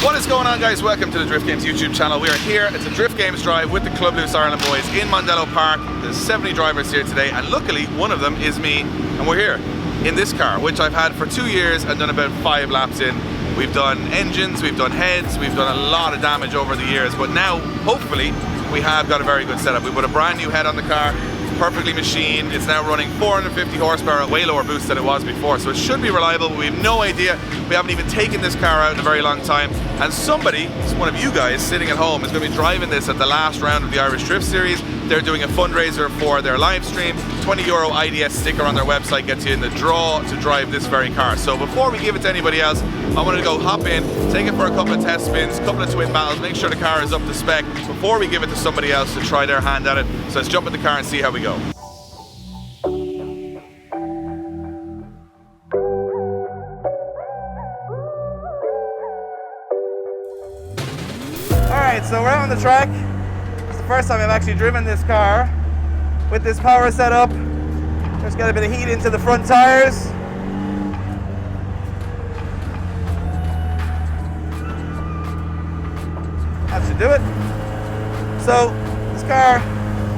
What is going on, guys? Welcome to the Drift Games YouTube channel. We are here at the Drift Games Drive with the Club Loose Ireland boys in Mondello Park. There's 70 drivers here today, and luckily one of them is me, and we're here in this car, which I've had for 2 years and done about 5 laps in. We've done engines, we've done heads, we've done a lot of damage over the years, but now, hopefully, we have got a very good setup. We put a brand new head on the car, it's perfectly machined. It's now running 450 horsepower at way lower boost than it was before, so it should be reliable, but we have no idea. We haven't even taken this car out in a very long time, and somebody, one of you guys sitting at home, is going to be driving this at the last round of the Irish Drift Series. They're doing a fundraiser for their live stream. €20 IDS sticker on their website gets you in the draw to drive this very car. So before we give it to anybody else, I wanted to go hop in, take it for a couple of test spins, a couple of twin battles, make sure the car is up to spec before we give it to somebody else to try their hand at it. So let's jump in the car and see how we go. Alright, so we're out on the track. It's the first time I've actually driven this car with this power setup. Just got a bit of heat into the front tires. That should do it. So this car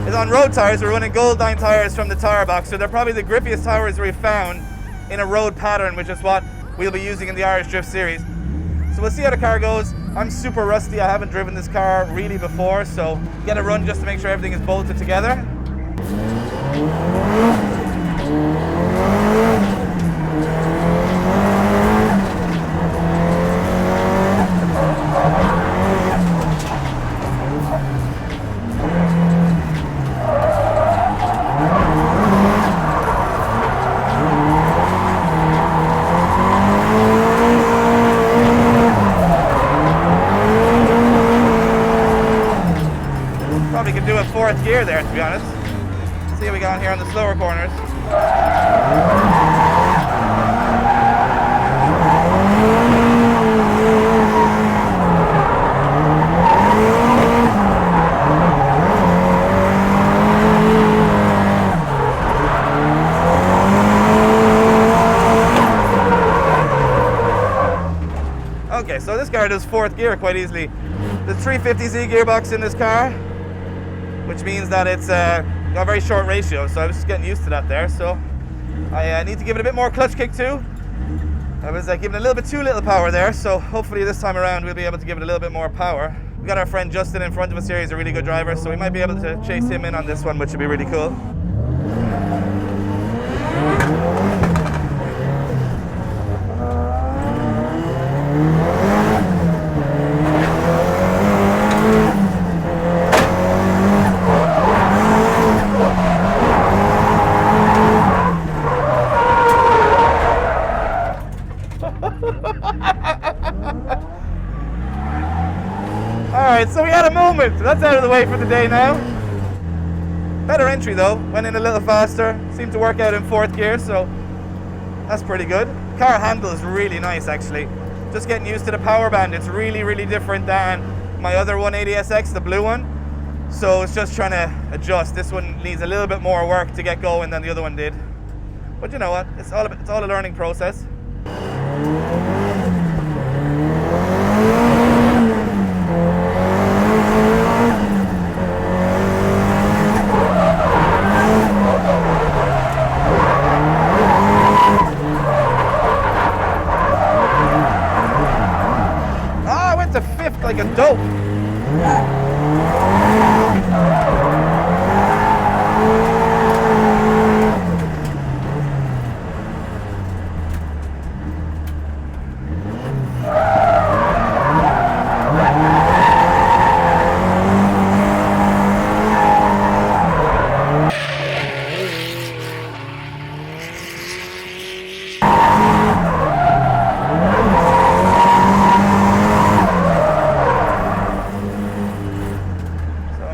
is on road tires. We're running Gold 9 tires from the tire box, so they're probably the grippiest tires we've found in a road pattern, which is what we'll be using in the Irish Drift Series. So we'll see how the car goes. I'm super rusty. I haven't driven this car really before, so get a run just to make sure everything is bolted together. Probably could do a 4th gear there, to be honest. See how we got on here on the slower corners. Okay, so this car does 4th gear quite easily. There's 350Z gearbox in this car, which means that it's got a very short ratio, so I was just getting used to that there. So I need to give it a bit more clutch kick too. I was giving a little bit too little power there, so hopefully this time around we'll be able to give it a little bit more power. We got our friend Justin in front of us here. He's a really good driver, so we might be able to chase him in on this one, which would be really cool. Alright, so we had a moment. That's out of the way for the day now. Better entry though. Went in a little faster. Seemed to work out in 4th gear, so that's pretty good. Car handle is really nice actually. Just getting used to the power band. It's really, really different than my other 180SX, the blue one. So it's just trying to adjust. This one needs a little bit more work to get going than the other one did. But you know what? It's all a learning process. To 5th like a dope.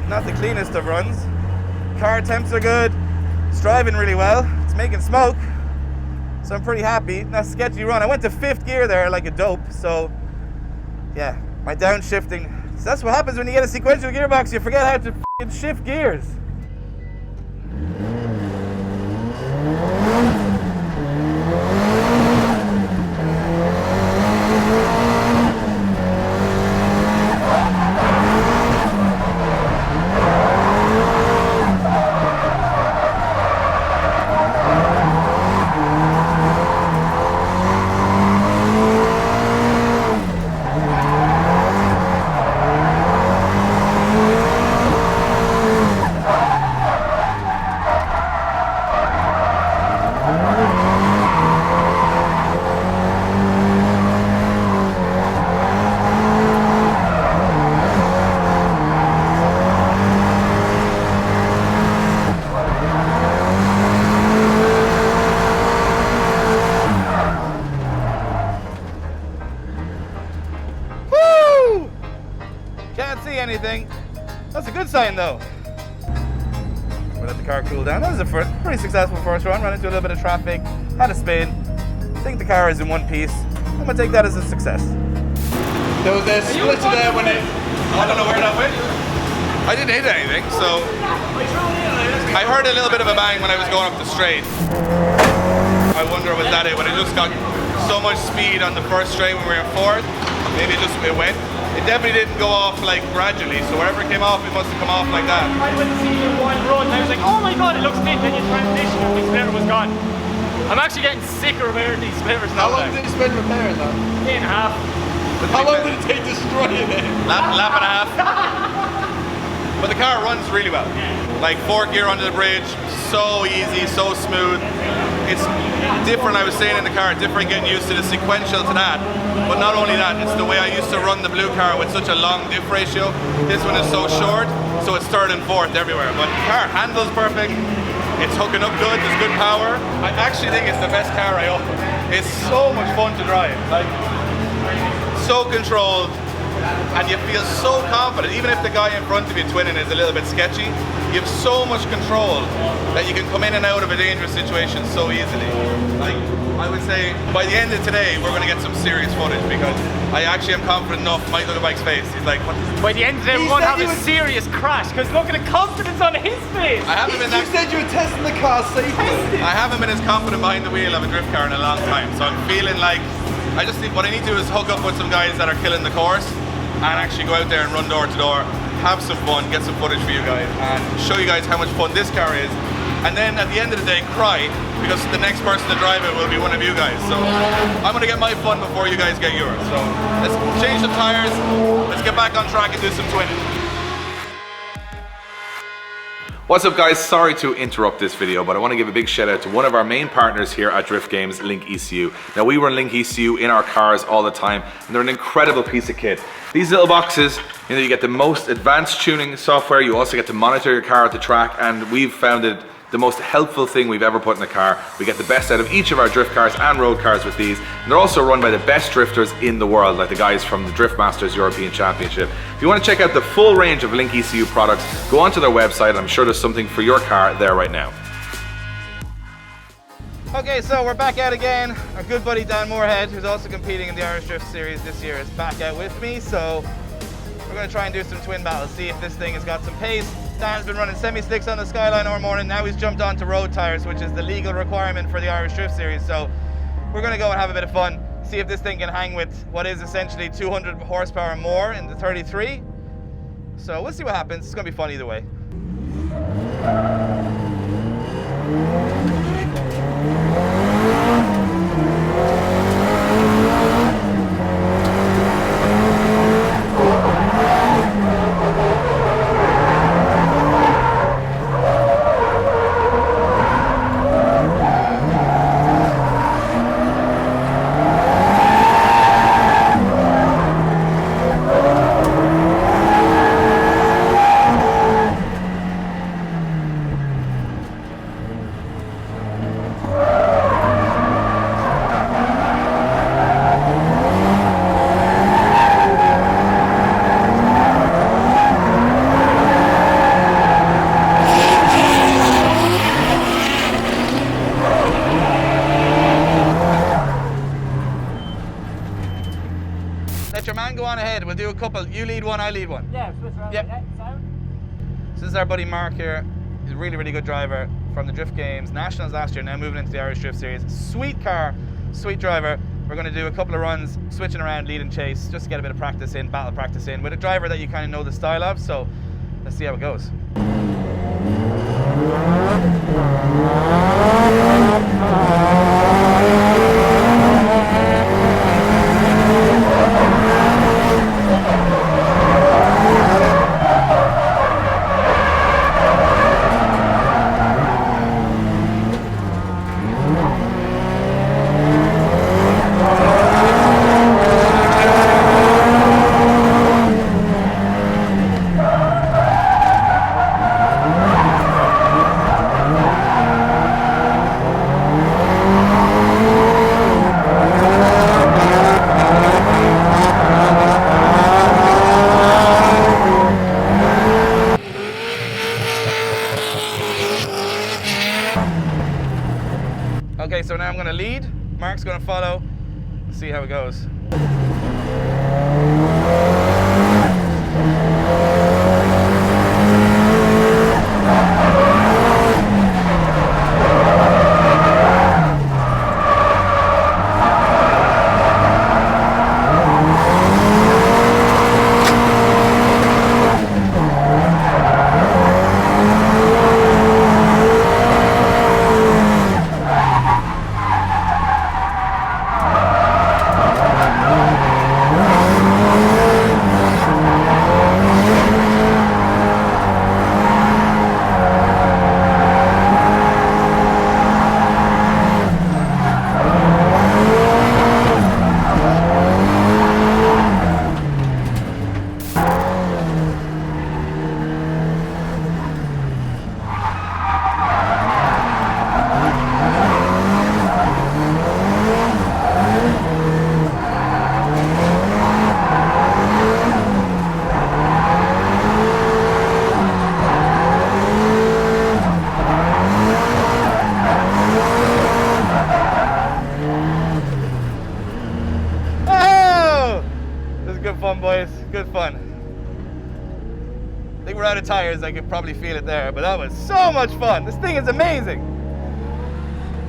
Not the cleanest of runs. Car temps are good. It's driving really well. It's making smoke. So I'm pretty happy. Not a sketchy run. I went to 5th gear there like a dope. So yeah, my downshifting. So that's what happens when you get a sequential gearbox. You forget how to f***ing shift gears. anything. That's a good sign though. We'll let the car cool down. That was a pretty successful first run. Ran into a little bit of traffic, had a spin. I think the car is in one piece. I'm gonna take that as a success. There was a split there when it... I don't know where that went. I didn't hit anything, so... I heard a little bit of a bang when I was going up the straight. I wonder was that it, when it just got so much speed on the first straight when we were in fourth. Maybe it went. It definitely didn't go off like gradually, so wherever it came off, it must have come off like that. I went to see you one run and I was like, oh my god, it looks big, then you transition and my splitter was gone. I'm actually getting sicker of these splitters now. How long did you spend repairing that? Day and a half. How long did it take destroying it? Lap and a half. But the car runs really well. Like fourth gear under the bridge, so easy, so smooth. It's different, I was saying in the car, different getting used to the sequential to that. But not only that, it's the way I used to run the blue car with such a long diff ratio. This one is so short, so it's third and fourth everywhere. But the car handles perfect, it's hooking up good, there's good power. I actually think it's the best car I own. It's so much fun to drive. Like, so controlled, and you feel so confident. Even if the guy in front of you twinning is a little bit sketchy, you have so much control that you can come in and out of a dangerous situation so easily. Like, I would say by the end of today we're going to get some serious footage, because I actually am confident enough. Mike, look at Mike's face, he's like, what? By the end of the day we're going to have a serious crash, because look at the confidence on his face. I haven't been that... You said you were testing the car safely. I haven't been as confident behind the wheel of a drift car in a long time, so I'm feeling like I just think what I need to do is hook up with some guys that are killing the course and actually go out there and run door to door, have some fun, get some footage for you guys, and show you guys how much fun this car is. And then at the end of the day, cry, because the next person to drive it will be one of you guys. So I'm gonna get my fun before you guys get yours. So let's change the tires, let's get back on track and do some twinning. What's up guys, sorry to interrupt this video, but I want to give a big shout out to one of our main partners here at Drift Games, Link ECU. Now we run Link ECU in our cars all the time, and they're an incredible piece of kit. These little boxes, you get the most advanced tuning software, you also get to monitor your car at the track, and we've found it the most helpful thing we've ever put in a car. We get the best out of each of our drift cars and road cars with these, and they're also run by the best drifters in the world, like the guys from the Drift Masters European Championship. If you want to check out the full range of Link ECU products, go onto their website. I'm sure there's something for your car there right now. Okay, so we're back out again. Our good buddy Dan Moorhead, who's also competing in the Irish Drift Series this year, is back out with me. So we're going to try and do some twin battles, see if this thing has got some pace. Dan's been running semi-slicks on the Skyline all morning. Now he's jumped onto road tires, which is the legal requirement for the Irish Drift Series. So we're going to go and have a bit of fun, see if this thing can hang with what is essentially 200 horsepower more in the 33. So we'll see what happens. It's going to be fun either way. Let your man go on ahead. We'll do a couple. You lead one, I lead one. Yeah, switch around. Yep. Okay, sound. So this is our buddy Mark here. He's a really, really good driver from the Drift Games Nationals last year, now moving into the Irish Drift Series. Sweet car, sweet driver. We're going to do a couple of runs, switching around, lead and chase, just to get a bit of practice in, battle practice in, with a driver that you kind of know the style of. So let's see how it goes. Truck's gonna follow. See how it goes. Boys, good fun. I think we're out of tires. I could probably feel it there, but that was so much fun. This thing is amazing.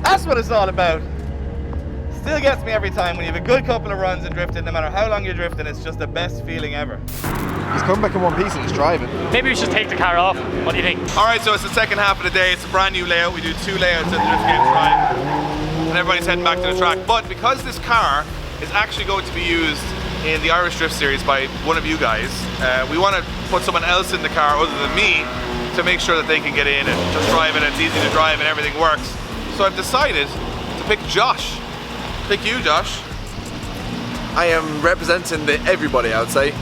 That's what it's all about. Still gets me every time when you have a good couple of runs and drifting. No matter how long you're drifting, it's just the best feeling ever. He's come back in one piece and he's driving. Maybe we should take the car off. What do you think? All right, so it's the second half of the day. It's a brand new layout. We do 2 layouts at the Drift Games Drive, and everybody's heading back to the track. But because this car is actually going to be used in the Irish Drift Series by one of you guys, we want to put someone else in the car other than me to make sure that they can get in and just drive it. It's easy to drive and everything works. So I've decided to pick Josh. Pick you, Josh. I am representing the everybody, I would say.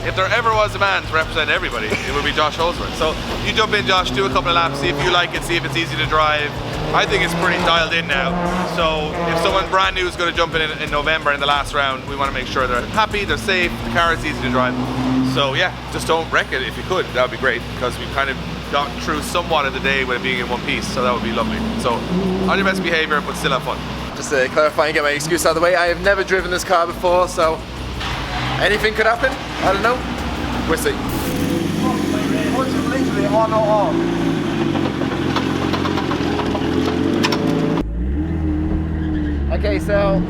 If there ever was a man to represent everybody, it would be Josh Holsworth. So you jump in, Josh, do a couple of laps, see if you like it, see if it's easy to drive. I think it's pretty dialed in now. So if someone brand new is going to jump in November in the last round, we want to make sure they're happy, they're safe, the car is easy to drive. So yeah, just don't wreck it if you could. That would be great, because we've kind of got through somewhat of the day with it being in one piece, so that would be lovely. So on your best behavior, but still have fun. Just to clarify and get my excuse out of the way, I have never driven this car before, so anything could happen. I don't know. We'll see. Literally on or off. Okay, so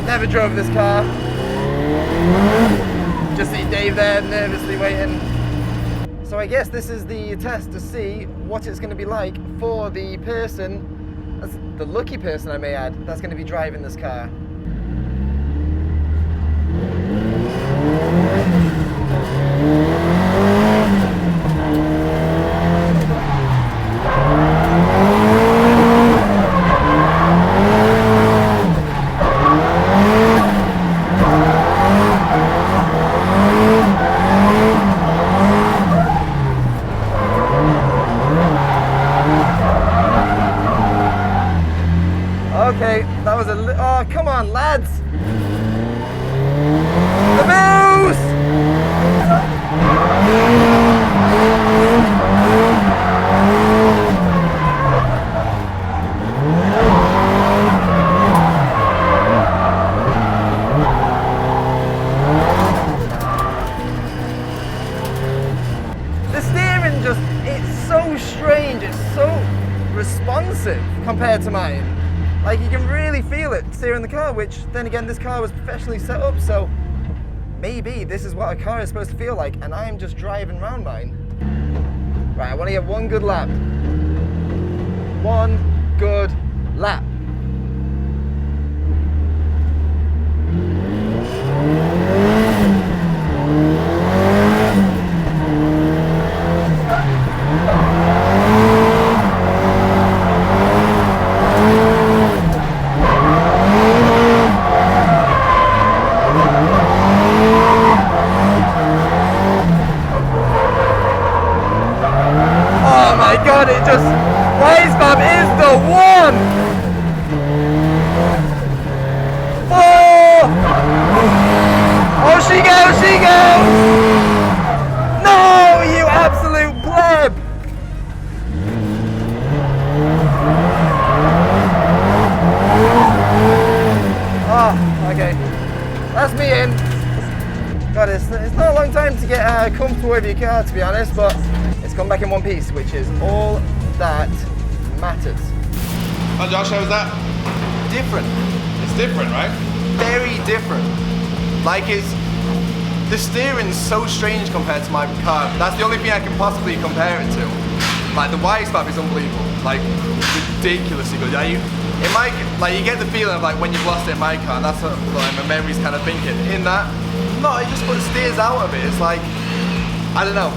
never drove this car. Just see Dave there nervously waiting. So I guess this is the test to see what it's going to be like for the person, the lucky person I may add, that's going to be driving this car. Okay, that was oh, come on, lads! The boost! The steering just, it's so strange, it's so responsive compared to mine. Like, you can really feel it steering the car, which then again, this car was professionally set up, so maybe this is what a car is supposed to feel like, and I'm just driving around mine. Right, I want to get one good lap. One good lap. Oh my god, it just, Wisebab is the one! comfortable with your car, to be honest, but it's come back in one piece, which is all that matters. Oh, Josh, how was that? Different. It's different, right? Very different. Like, the steering's so strange compared to my car. That's the only thing I can possibly compare it to. Like, the Y spap is unbelievable. Like, ridiculously good. You get the feeling of like when you've lost it in my car, that's what like, my memory's kind of thinking. In that, no, it just steers out of it. It's like, I don't know.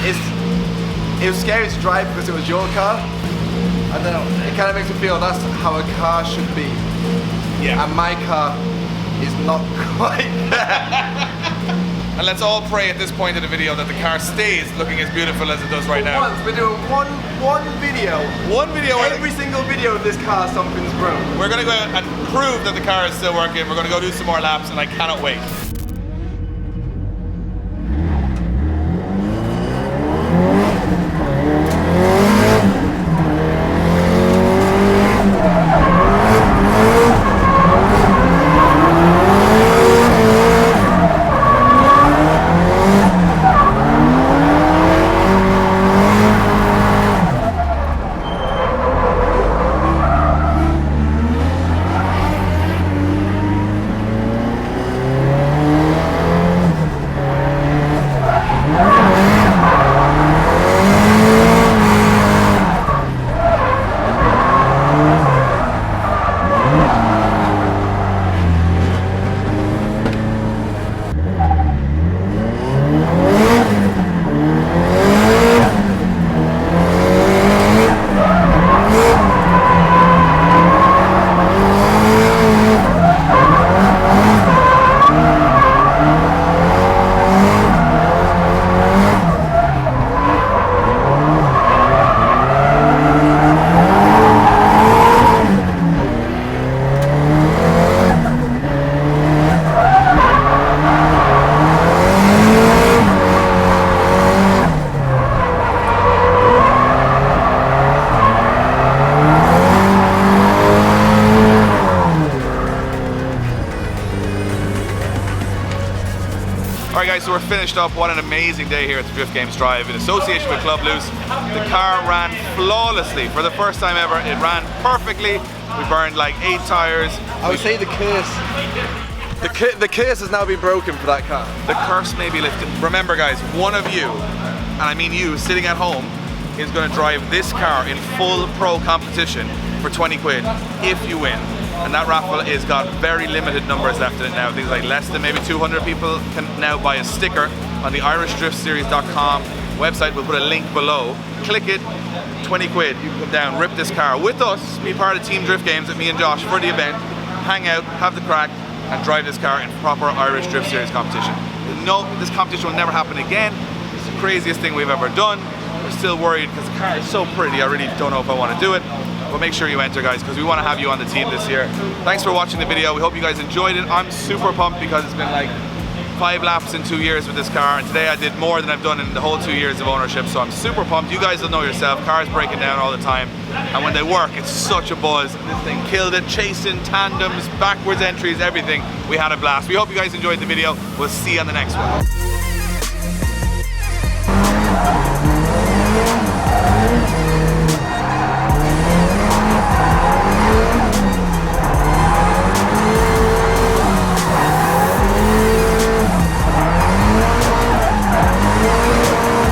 It was scary to drive because it was your car. I don't know. It kind of makes me feel that's how a car should be. Yeah. And my car is not quite there. And let's all pray at this point in the video that the car stays looking as beautiful as it does right now. We're doing one video. One video. Every single video of this car, something's broke. We're going to go and prove that the car is still working. We're going to go do some more laps, and I cannot wait. Alright guys, so we're finished up. What an amazing day here at the Drift Games Drive in association with Club Loose. The car ran flawlessly for the first time ever. It ran perfectly. We burned like 8 tires. I would say the curse. The curse has now been broken for that car. The curse may be lifted. Remember guys, one of you, and I mean you, sitting at home, is going to drive this car in full pro competition for 20 quid if you win. And that raffle has got very limited numbers left in it now. Things like less than maybe 200 people can now buy a sticker on the IrishDriftSeries.com website. We'll put a link below. Click it, 20 quid, you can come down, rip this car with us, be part of Team Drift Games with me and Josh for the event, hang out, have the crack, and drive this car in proper Irish Drift Series competition. No, this competition will never happen again. It's the craziest thing we've ever done. We're still worried because the car is so pretty. I really don't know if I want to do it. But make sure you enter guys, because we want to have you on the team this year. Thanks for watching the video. We hope you guys enjoyed it. I'm super pumped because it's been like 5 laps in 2 years with this car, and today I did more than I've done in the whole 2 years of ownership, so I'm super pumped. You guys will know yourself, cars breaking down all the time, and when they work, it's such a buzz. This thing killed it, chasing, tandems, backwards entries, everything. We had a blast. We hope you guys enjoyed the video. We'll see you on the next one.